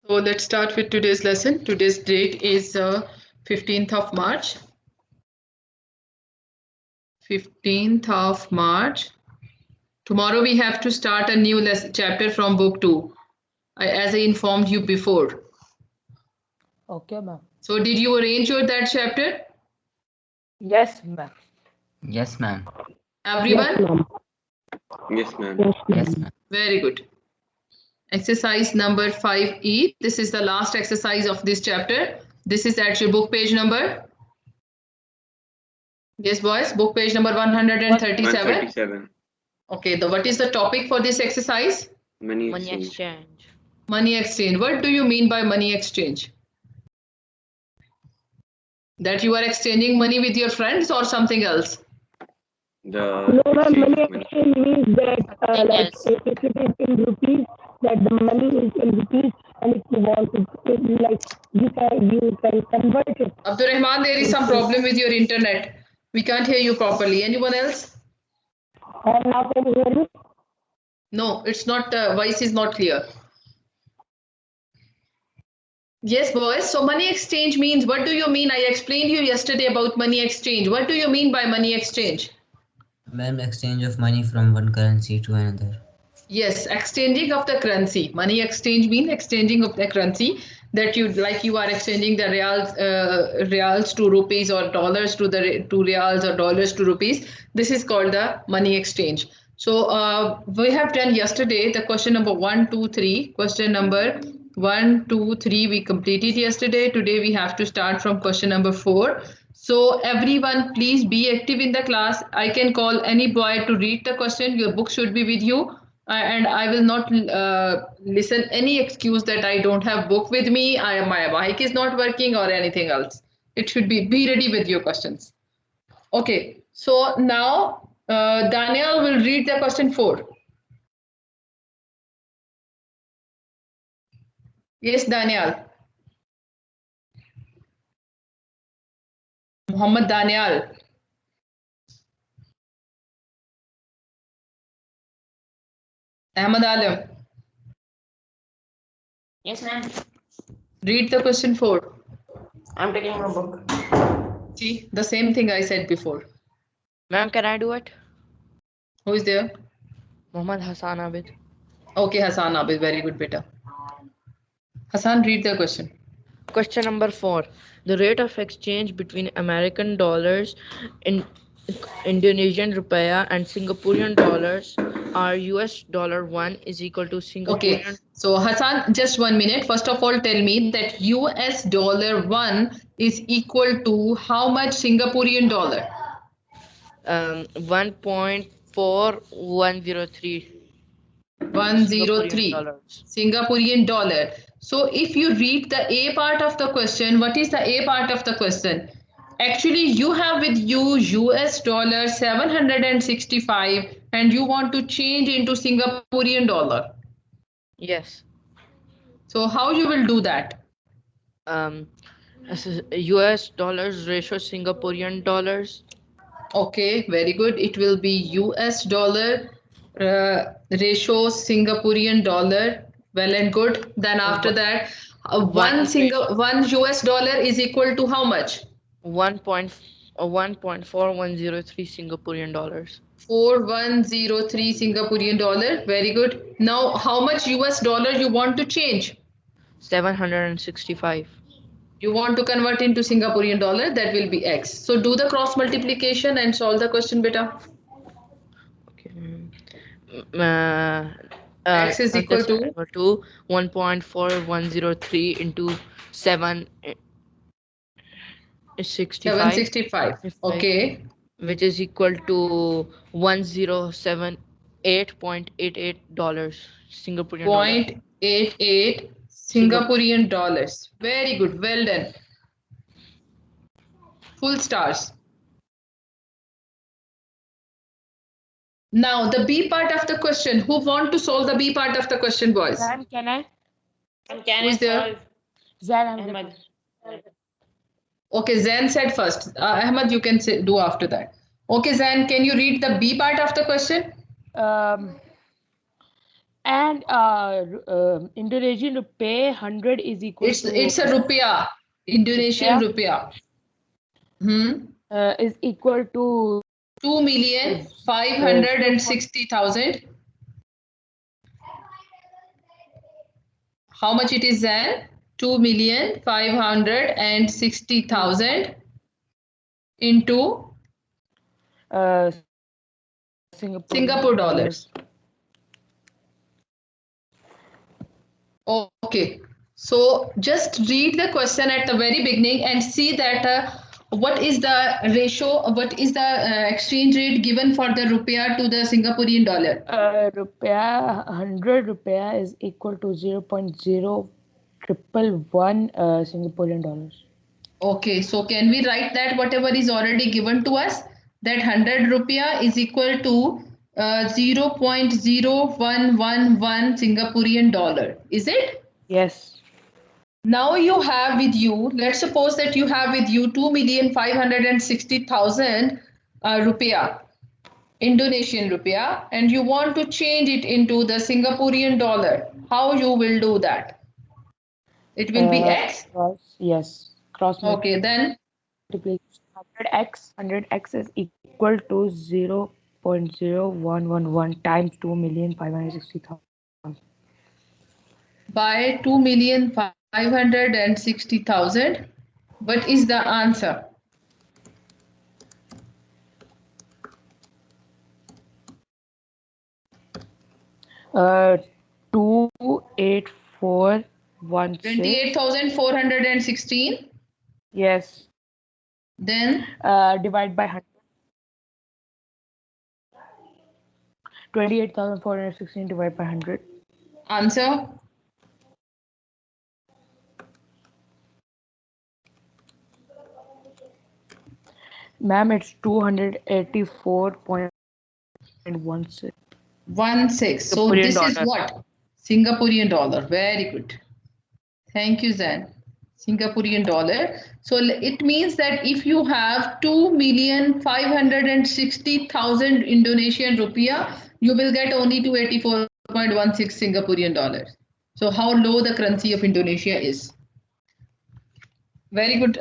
So let's start with today's lesson. Today's date is 15th of March. 15th of March. Tomorrow we have to start a new chapter from book 2, as I informed you before. Okay, ma'am. So did you arrange that chapter? Yes, ma'am. Yes, ma'am. Everyone? Yes, ma'am. Yes, ma'am. Very good. Exercise number 5E. This is the last exercise of this chapter. This is at your book page number. Yes, boys, book page number 137. 137. Okay, what is the topic for this exercise? Money Money exchange. exchange. Money exchange. What do you mean by money exchange? That you are exchanging money with your friends or something else? The No, ma'am, exchange money of money. exchange means that Something like else. if it is in rupees, that the money is in rupees, and if you want to, like you can convert it. Abdul Rahman, there is some problem with your internet. We can't hear you properly. Anyone else? And now can you hear me? No, it's not. Voice is not clear. Yes, boys. So money exchange means, what do you mean? I explained you yesterday about money exchange. What do you mean by money exchange? Ma'am, exchange of money from one currency to another. Yes, exchanging of the currency. Money exchange means exchanging of the currency, that you are exchanging the reals to rupees, or dollars to reals, or dollars to rupees. This is called the money exchange. So we have done yesterday the question number 1, 2, 3. Question number 1, 2, 3 we completed yesterday. Today we have to start from question number 4. So everyone, please be active in the class. I can call any boy to read the question. Your book should be with you. And I will not listen any excuse that I don't have book with me, my mic is not working, or anything else. It should be ready with your questions. Okay, so now Daniel will read the question 4. Yes, Daniel. Muhammad Daniel. Ahmad Alam. Yes, ma'am. Read the question 4. I'm taking my book. See, the same thing I said before. Ma'am, can I do it? Who is there? Muhammad Hassan Abid. Okay, Hassan Abid, very good, beta. Hassan, read the question. Question number 4. The rate of exchange between American dollars, Indonesian rupiah, and Singaporean dollars are US dollar 1 is equal to Singaporean. Okay, so Hassan, just 1 minute. First of all, tell me that US dollar 1 is equal to how much Singaporean dollar? 1.4103. 103 dollars. Singaporean dollar. So if you read the A part of the question, what is the A part of the question? Actually, you have with you US dollar 765 and you want to change into Singaporean dollar. Yes. So how you will do that? This is US dollars ratio Singaporean dollars. Okay, very good. It will be US dollar ratio Singaporean dollar. Well and good. Then after that, one US dollar is equal to how much? 1.4103 Singaporean dollars. 4103 Singaporean dollar. Very good. Now, how much US dollar you want to change? 765. You want to convert into Singaporean dollar, that will be X. So do the cross multiplication and solve the question, beta. Okay. X is equal to 1.4103 into 765, 765. Okay. which is equal to $1078.88 Singaporean dollars. 0.88 Singaporean dollars. Very good. Well done. Full stars. Now the B part of the question. Who want to solve the B part of the question, boys? Can I? Can Who is there? Ahmad. Okay, Zain said first. Ahmad, you can do after that. Okay, Zain, can you read the B part of the question? And Indonesian rupee 100 is equal to It's a rupiah, Indonesian rupiah. is equal to 2,560,000. How much it is then? 2,560,000 into Singapore dollars. Okay, so just read the question at the very beginning and see that what is the ratio, what is the exchange rate given for the rupiah to the Singaporean dollar? Rupiah, 100 rupiah is equal to 0.0111 Singaporean dollars. Okay, so can we write that whatever is already given to us, that 100 rupiah is equal to 0.0111 Singaporean dollar, is it? Yes. Now you have with you, let's suppose that you have with you 2,560,000 rupiah, Indonesian rupiah, and you want to change it into the Singaporean dollar. How you will do that? It will be X? Yes. Cross Okay, then multiplication 100x is equal to 0.0111 times 2,560,000. by 2,560,000. What is the answer? Uh, 28416. 28,416. Yes. Then Divide by 100. 28,416 divided by 100. answer? Ma'am, it's 284.16. 16. So Singaporean this is dollar. what? Singaporean dollar. Very good. Thank you, Zan. Singaporean dollar. So it means that if you have 2,560,000 Indonesian rupiah, you will get only 284.16 Singaporean dollars. So how low the currency of Indonesia is. Very good,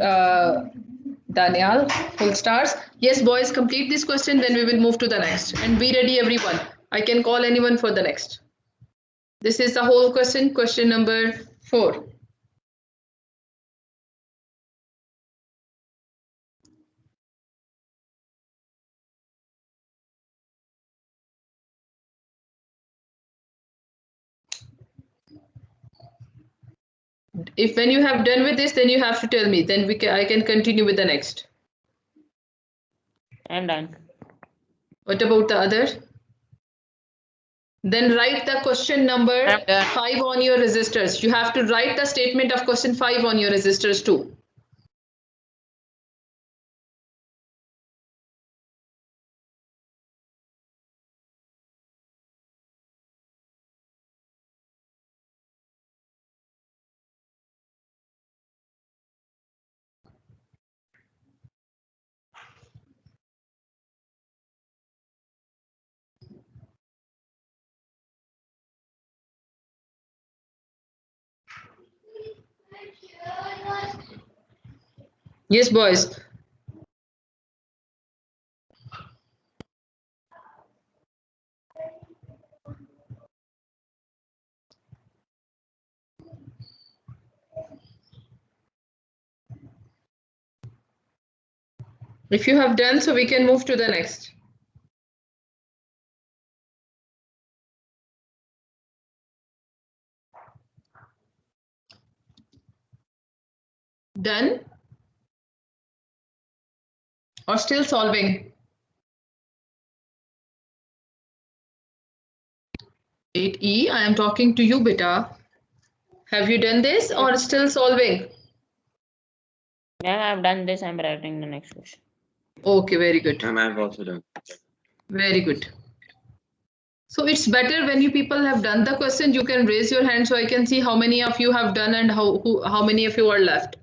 Daniel. Full stars. Yes, boys, complete this question, then we will move to the next. And be ready, everyone. I can call anyone for the next. This is the whole question, question number 4. If when you have done with this, then you have to tell me. Then I can continue with the next. I'm done. What about the other? Then write the question number 5 on your resistors. You have to write the statement of question 5 on your resistors too. Yes, boys. If you have done, so we can move to the next. Done? Or still solving? 8E, I am talking to you, beta. Have you done this or still solving? Ma'am, I've done this. I'm writing the next question. Okay, very good. And I've also done. Very good. So it's better when you people have done the question, you can raise your hand so I can see how many of you have done and how many of you are left.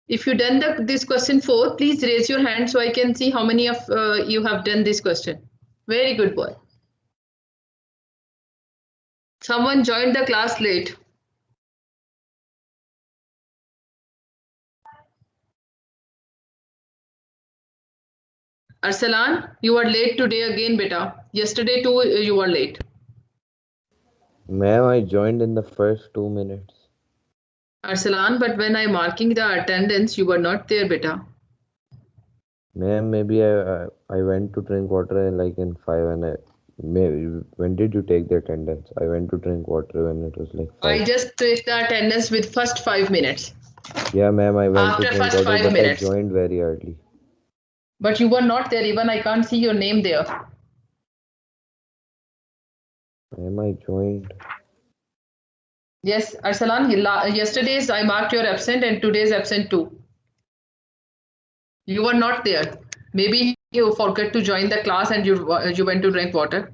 If you done this question 4, please raise your hand so I can see how many of you have done this question. Very good, boy. Someone joined the class late. Arsalan, you are late today again, beta. Yesterday too, you were late. Ma'am, I joined in the first 2 minutes. Arsalan, but when I'm marking the attendance, you were not there, beta. Ma'am, maybe I went to drink water like in 5 and when did you take the attendance? I went to drink water when it was like 5. I just took the attendance with first 5 minutes. Yeah, ma'am, I went After to drink first water, 5 but minutes. I joined very early. But you were not there, even I can't see your name there. Ma'am, I joined. Yes, Arsalan, yesterday's I marked your absent and today's absent too. You were not there. Maybe you forgot to join the class and you went to drink water.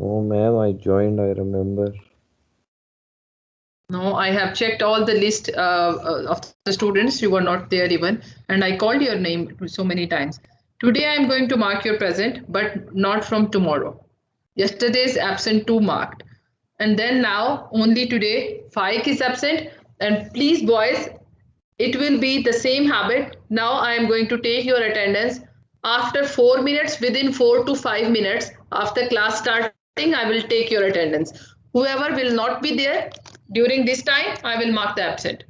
Oh, ma'am, I joined, I remember. No, I have checked all the list of the students. You were not there even. And I called your name so many times. Today I am going to mark your present, but not from tomorrow. Yesterday's absent 2 marked. And then now, only today, Faik is absent. And please, boys, it will be the same habit. Now I am going to take your attendance. After 4 minutes, within 4 to 5 minutes, after class starting, I will take your attendance. Whoever will not be there during this time, I will mark the absent.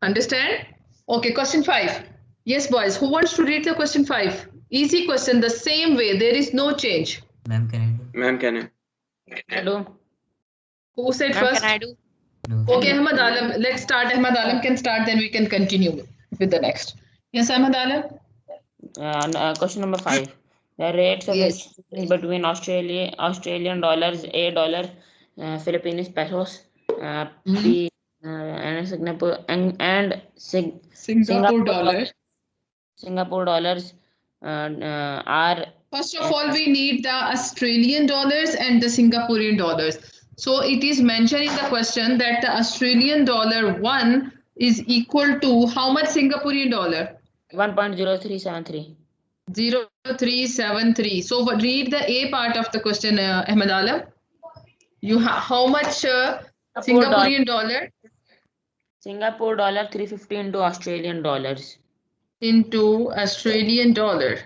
Understand? Okay, question 5. Yes, boys, who wants to read the question 5? Easy question, the same way, there is no change. Ma'am, can I do? Ma'am, can I? I do. Who said Ma'am, first? can I do? No. Okay, Ahmad Alam, let's start. Ahmad Alam can start, then we can continue with the next. Yes, Ahmad Alam? Question number 5. The rates of Yes. exchange between Australian dollars, $, Philippines pesos, P, and Singapore Singapore dollar. Singapore dollars are. First of all, we need the Australian dollars and the Singaporean dollars. So it is mentioned in the question that the Australian dollar 1 is equal to how much Singaporean dollar? 1.0373. 0373. So read the A part of the question, Ahmed Alam. You how much Singaporean dollar Singapore dollar 350 into Australian dollars. into Australian dollar?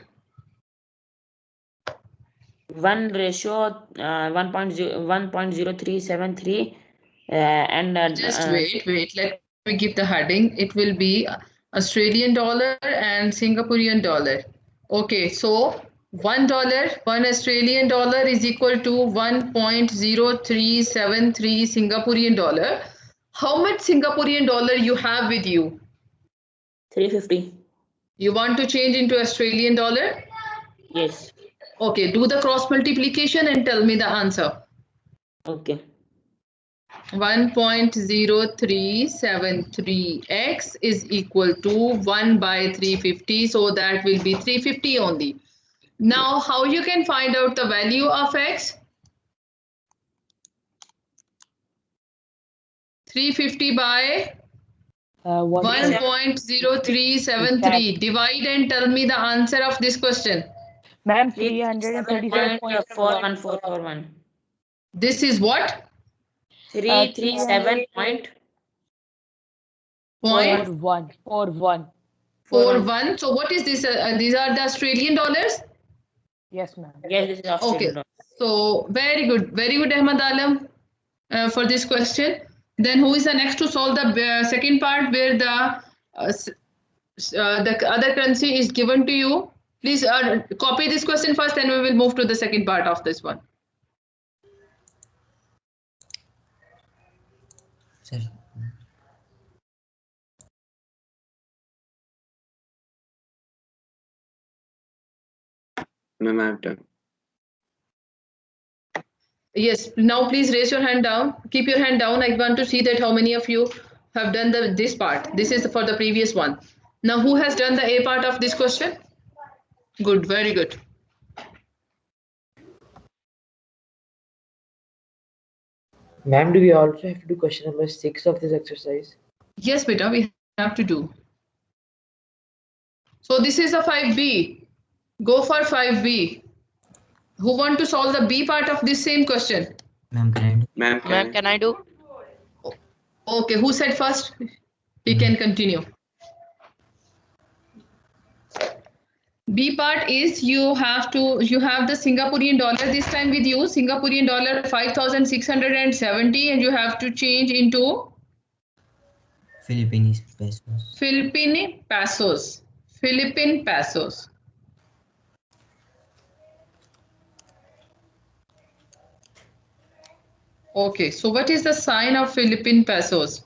1 ratio 1.0373 and Just wait. Let me give the heading. It will be Australian dollar and Singaporean dollar. Okay, so $1, 1 Australian dollar is equal to 1.0373 Singaporean dollar. How much Singaporean dollar you have with you? 350. You want to change into Australian dollar? Yes. Okay, do the cross multiplication and tell me the answer. Okay. 1.0373x is equal to 1 by 350. So that will be 350 only. Now, how you can find out the value of x? 350 by 1.0373. Divide and tell me the answer of this question. Ma'am, 337.41. This is what? 337. Point 41. So what is this? These are the Australian dollars? Yes, ma'am. Yes, this is Australian Okay. dollar. So very good, Ahmad Alam, for this question. Then who is the next to solve the second part where the other currency is given to you? Please copy this question first, then we will move to the second part of this one. Sir. Ma'am, I have done. Yes, now please raise your hand down. Keep your hand down. I want to see that how many of you have done this part. This is for the previous one. Now, who has done the A part of this question? Good, very good. Ma'am, do we also have to do question number 6 of this exercise? Yes, beta, we have to do. So this is a 5B. Go for 5B. Who want to solve the B part of this same question? Ma'am, can I do? Ma'am, Ma'am, can I do? Okay, who said first? We can continue. B part is you have the Singaporean dollar this time with you. Singaporean dollar 5,670, and you have to change into Philippines pesos. Philippine pesos. Philippine pesos. Okay, so what is the sign of Philippine pesos?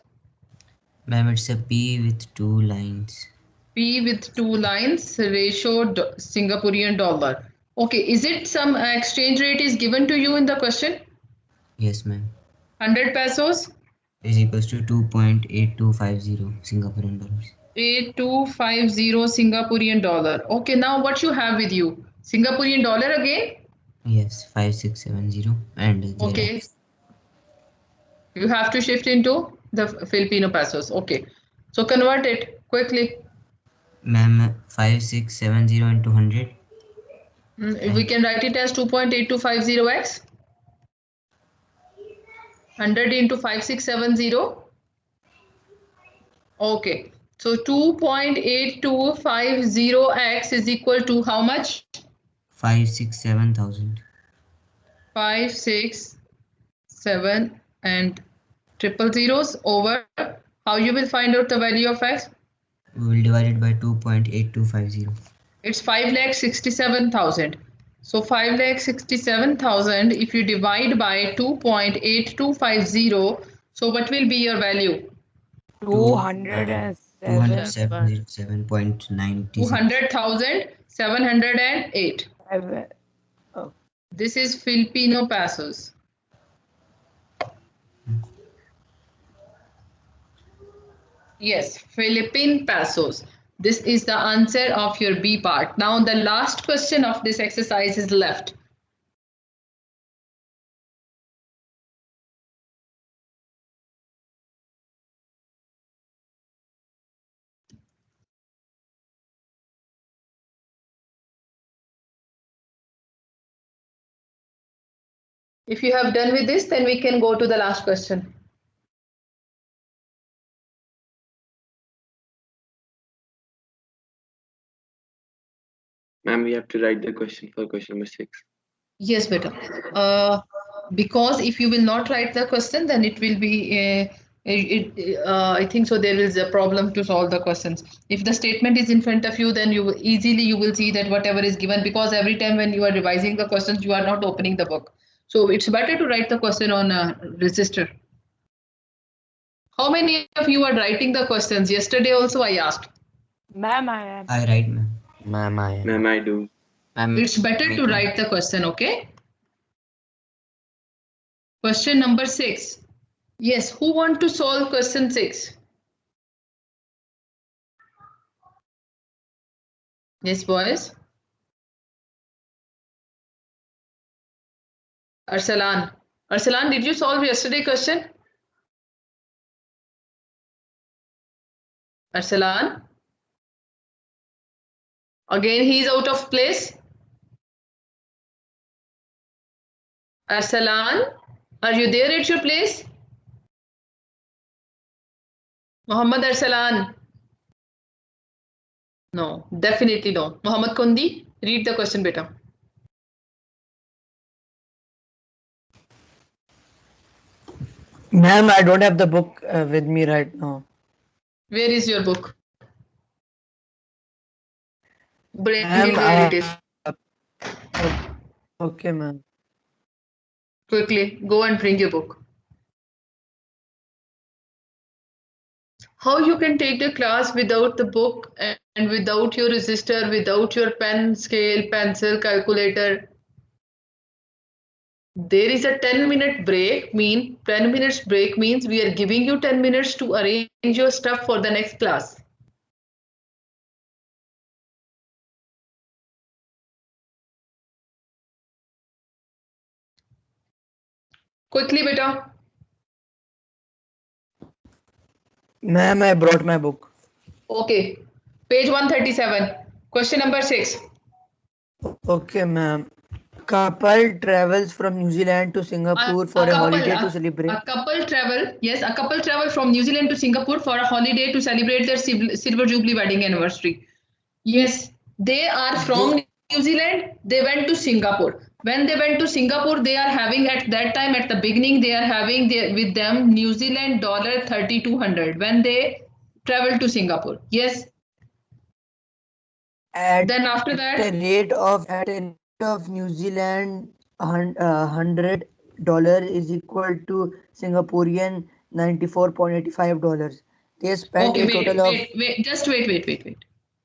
Ma'am, it's a P with 2 lines. P with 2 lines, ratio Singaporean dollar. Okay, is it some exchange rate is given to you in the question? Yes, ma'am. 100 pesos? Is equals to 2.8250 Singaporean dollars. 8250 Singaporean dollar. Okay, now what you have with you? Singaporean dollar again? Yes, 5670 and their Okay. X. You have to shift into the Filipino pesos. Okay. So convert it quickly. Ma'am, 5670 into 100. We can write it as 2.8250x. 100 into 5670. Okay. So 2.8250x is equal to how much? 567,000. 5, 6, 7 and triple zeros over. How you will find out the value of x? We will divide it by 2.8250. It's 5,67,000. So 5,67,000 if you divide by 2.8250, so what will be your value? 207. 207.96. 200,708. Oh. This is Filipino pesos. Yes, Philippine pesos. This is the answer of your B part. Now the last question of this exercise is left. If you have done with this, then we can go to the last question. Ma'am, we have to write the question for question number 6. Yes, beta. Because if you will not write the question, then it will be I think so there is a problem to solve the questions. If the statement is in front of you, then you will see that whatever is given, because every time when you are revising the questions, you are not opening the book. So it's better to write the question on a register. How many of you are writing the questions? Yesterday also I asked. Ma'am, I am. I write, ma'am. Ma'am, I am. Ma'am, I do. It's better to write the question, okay? Question number 6. Yes, who want to solve question 6? Yes, boys. Arsalan. Arsalan, did you solve yesterday question? Arsalan? Again, he is out of place. Arsalan, are you there at your place? Muhammad Arsalan? No, definitely no. Muhammad Kundi, read the question, beta. Ma'am, I don't have the book with me right now. Where is your book? Bring Ma'am, it where it is. Okay, ma'am. Quickly, go and bring your book. How you can take the class without the book and without your register, without your pen, scale, pencil, calculator? There is a 10-minute break. 10 minutes break means we are giving you 10 minutes to arrange your stuff for the next class. Quickly, beta. Ma'am, I brought my book. Okay. Page 137. Question number 6. Okay, ma'am. Couple travels from New Zealand to Singapore for a holiday to celebrate. A couple travel, yes, a couple travel from New Zealand to Singapore for a holiday to celebrate their silver jubilee wedding anniversary. Yes, they are from New Zealand. They went to Singapore. When they went to Singapore, they are having at that time at the beginning they are having with them New Zealand dollar 3,200 when they travel to Singapore. Yes. Then after that, at a rate of New Zealand $100 is equal to Singaporean $94.85. They spent okay, a total of wait, just wait.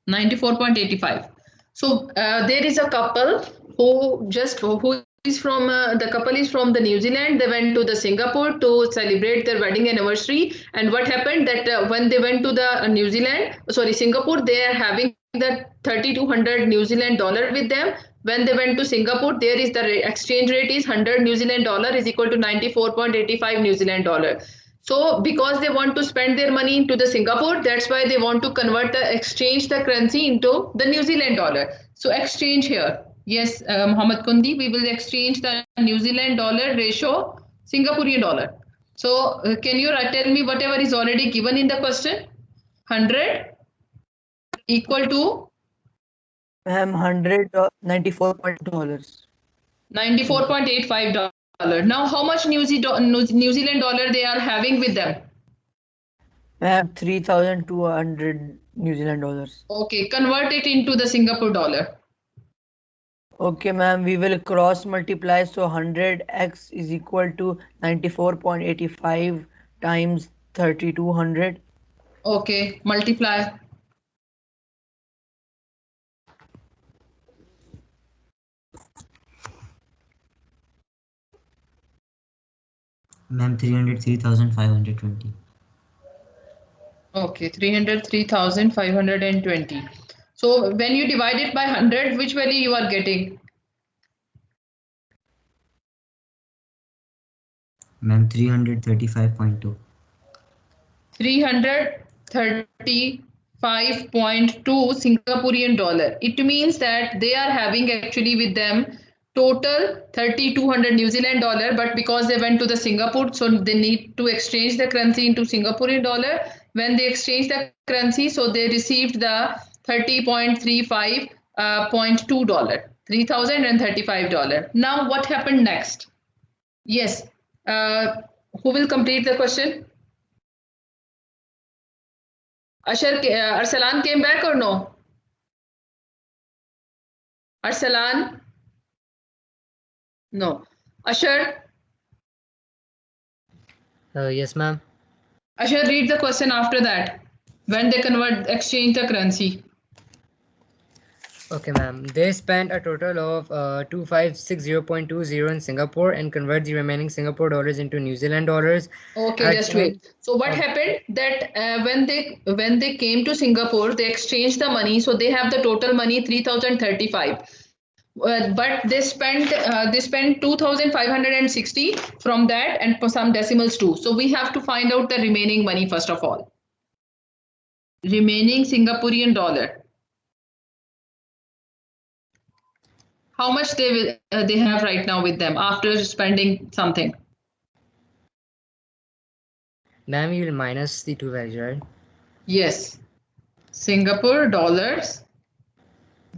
94.85. So there is a couple who is from the couple is from the New Zealand. They went to the Singapore to celebrate their wedding anniversary. And what happened that when they went to the Singapore, they are having the 3,200 New Zealand dollar with them. When they went to Singapore, there is the exchange rate is 100 New Zealand dollar is equal to 94.85 New Zealand dollar. So because they want to spend their money into the Singapore, that's why they want to exchange the currency into the New Zealand dollar. So exchange here. Yes, Muhammad Kundi, we will exchange the New Zealand dollar ratio Singaporean dollar. So can you tell me whatever is already given in the question? 100 equal to 194.dollars. $94.85. Now, how much New Zealand dollar they are having with them? Ma'am, 3,200 New Zealand dollars. Okay, convert it into the Singapore dollar. Okay, ma'am, we will cross multiply. So 100x is equal to 94.85 times 3,200. Okay, multiply. Ma'am, 303,520. Okay, 303,520. So when you divide it by 100, which value you are getting? Ma'am, 335.2. 335.2 Singaporean dollar. It means that they are having actually with them total 3,200 New Zealand dollar, but because they went to the Singapore, so they need to exchange the currency into Singaporean dollar. When they exchange the currency, so they received the 30.35.2 dollar, $3,035. Now what happened next? Yes, who will complete the question? Arsalan came back or no? Arsalan? No. Ashar? Yes, ma'am. Ashar, read the question after that. When they exchange the currency. Okay, ma'am. They spent a total of 2560.20 in Singapore and convert the remaining Singapore dollars into New Zealand dollars. Okay, just wait. So what happened that when they came to Singapore, they exchanged the money. So they have the total money 3,035. But they spent 2,560 from that and for some decimals too. So we have to find out the remaining money first of all. Remaining Singaporean dollar. How much they have right now with them after spending something? Ma'am, you will minus the two values, right? Yes. Singapore dollars.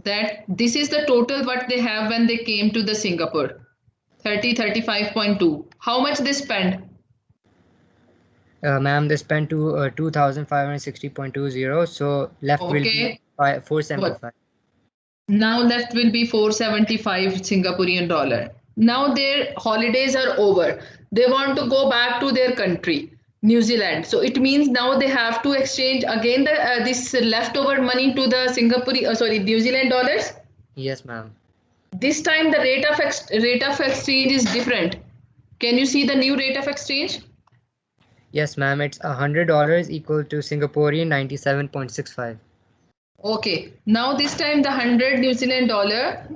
That this is the total what they have when they came to the Singapore. 35.2. How much they spend? Ma'am, they spent 2,560.20. So left will be 475. Now left will be 475 Singaporean dollar. Now their holidays are over. They want to go back to their country, New Zealand. So it means now they have to exchange again the this leftover money to the New Zealand dollars. Yes, ma'am. This time the rate of exchange is different. Can you see the new rate of exchange? Yes, ma'am. It's $100 equal to Singaporean 97.65. Okay, now this time the 100 New Zealand dollar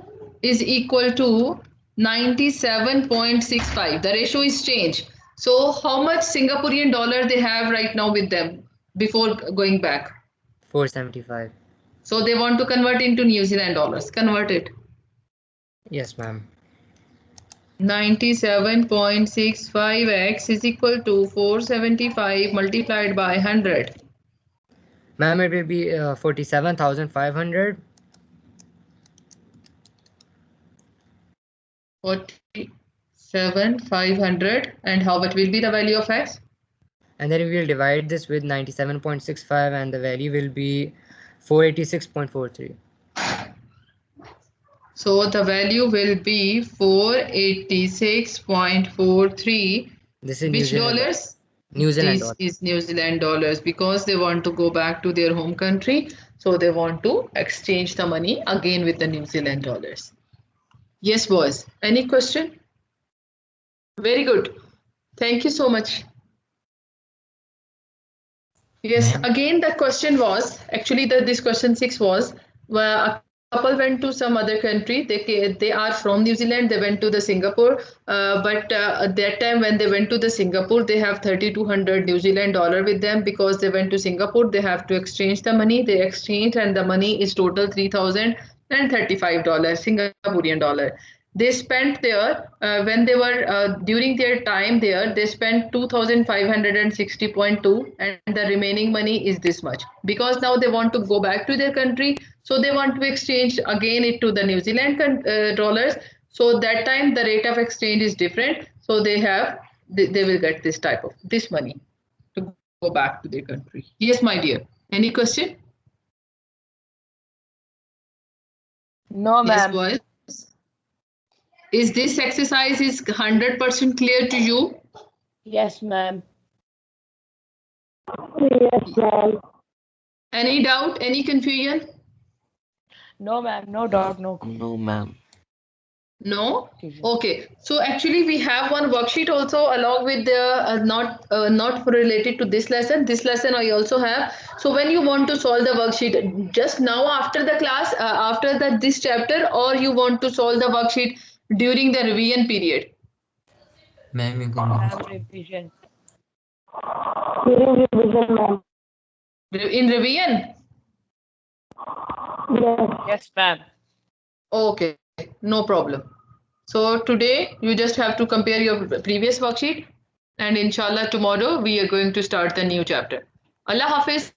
is equal to 97.65. The ratio is changed. So how much Singaporean dollar they have right now with them before going back? 475. So they want to convert into New Zealand dollars. Convert it. Yes, ma'am. 97.65x is equal to 475 multiplied by 100. Ma'am, it will be 47,500. 47,500. And how much will be the value of x? And then we will divide this with 97.65 and the value will be 486.43. So the value will be 486.43. This is Which dollars? New Zealand This dollar. is New Zealand dollars because they want to go back to their home country. So they want to exchange the money again with the New Zealand dollars. Yes, boys. Any question? Very good. Thank you so much. Yes, again, the question was actually this question 6 was where a couple went to some other country. They are from New Zealand. They went to the Singapore, but at that time when they went to the Singapore, they have 3,200 New Zealand dollar with them because they went to Singapore. They have to exchange the money. They exchange and the money is total $3,035 Singaporean dollar. They spent there when they were during their time there, they spent 2,560.2 and the remaining money is this much because now they want to go back to their country. So they want to exchange again it to the New Zealand dollars. So that time the rate of exchange is different. So they will get this type of this money to go back to their country. Yes, my dear. Any question? No, Yes, ma'am. boys. Is this exercise is 100% clear to you? Yes, ma'am. Yes, ma'am. Any doubt? Any confusion? No, ma'am. No doubt. No. No, ma'am. No? Okay. So actually we have one worksheet also along with the not related to this lesson. This lesson I also have. So when you want to solve the worksheet just now after the class, after this chapter, or you want to solve the worksheet during the revision period? Ma'am, you can Ma'am, revision. During revision, ma'am. In revision? Yes. Yes, ma'am. Okay, no problem. So today you just have to compare your previous worksheet and inshallah tomorrow we are going to start the new chapter. Allah Hafiz.